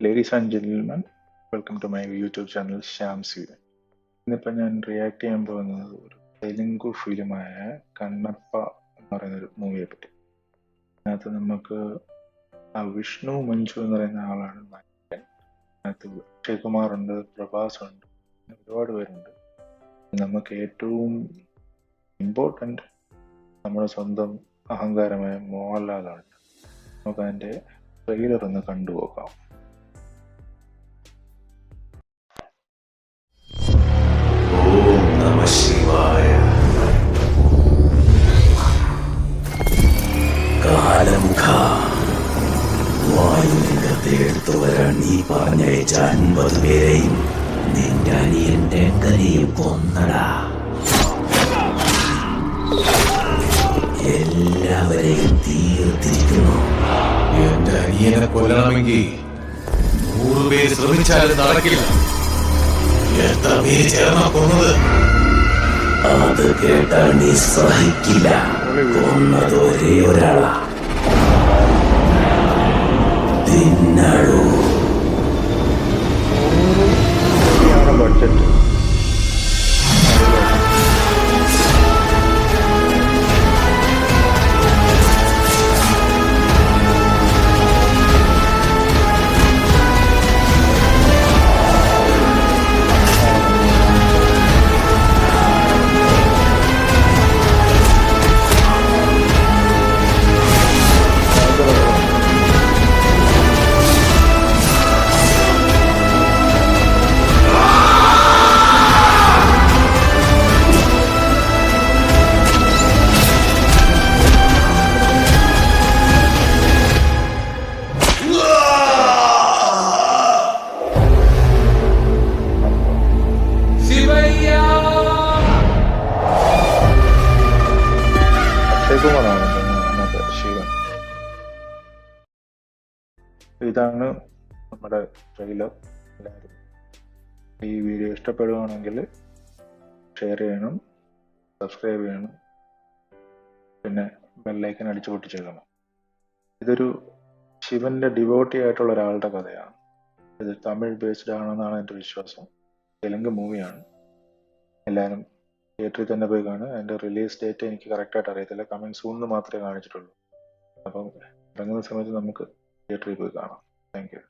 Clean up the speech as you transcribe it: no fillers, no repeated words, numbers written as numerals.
Ladies and gentlemen, welcome to my YouTube channel Shyam Seethan. ഇന്നിപ്പോൾ ഞാൻ react ചെയ്യാൻ പോകുന്നത് ഒരു തെലുങ്കു ഫിലിമായ കണ്ണപ്പ എന്ന് പറയുന്ന ഒരു മൂവിയെ പറ്റി. അതിനകത്ത് നമുക്ക് വിഷ്ണു മഞ്ജു എന്ന് പറയുന്ന ആളാണ് നായകൻ. അതിനകത്ത് അക്ഷയകുമാർ ഉണ്ട്, പ്രഭാസ് ഉണ്ട്, ഒരുപാട് പേരുണ്ട്. നമുക്ക് ഏറ്റവും ഇമ്പോർട്ടൻ്റ് നമ്മുടെ സ്വന്തം അഹങ്കാരമായ മോഹൻലാലാണ്. നമുക്ക് അതിൻ്റെ ട്രെയിലർ ഒന്ന് കണ്ടുപോകാം. ശിവായ. കാലം വായുലിംഗത്തെ എടുത്തു വരാൻ നീ പറഞ്ഞയച്ച 50 പേരെയും നിന്റെ അനിയന്റെ എങ്കനെയും കൊന്നടാ. എല്ലാവരെയും തീർത്തിരിക്കുന്നു. എന്റെ അനിയനെ കൊല്ലണമെങ്കിൽ 100 പേര് ശ്രമിച്ചാലും നടക്കില്ല. എത്ര പേര് ചേർന്നാ കൊന്നത്? അത് കേട്ടാൽ നീ സഹിക്കില്ല. കൊന്നത് ഒരേ ഒരാളാ. തിന്നടൂ. ബഡ്ജറ്റ് ശിവൻ. ഇതാണ് നമ്മുടെ ട്രെയിലർ. എല്ലാവരും ഈ വീഡിയോ ഇഷ്ടപ്പെടുകയാണെങ്കിൽ ഷെയർ ചെയ്യണം, സബ്സ്ക്രൈബ് ചെയ്യണം, പിന്നെ ബെല്ലൈക്കൻ അടിച്ചു പൊട്ടിച്ചേക്കണം. ഇതൊരു ശിവന്റെ ഡിവോട്ടി ആയിട്ടുള്ള ഒരാളുടെ കഥയാണ്. ഇത് തമിഴ് ബേസ്ഡ് ആണെന്നാണ് എൻ്റെ വിശ്വാസം. തെലുങ്ക് മൂവിയാണ്. എല്ലാവരും തിയേറ്ററിൽ തന്നെ പോയി കാണുക. അതിൻ്റെ റിലീസ് ഡേറ്റ് എനിക്ക് കറക്റ്റായിട്ട് അറിയത്തില്ല. കമ്മിങ് സൂൺ എന്ന് മാത്രമേ കാണിച്ചിട്ടുള്ളൂ. അപ്പം ഇറങ്ങുന്ന സമയത്ത് നമുക്ക് തിയേറ്ററിൽ പോയി കാണാം. Thank you.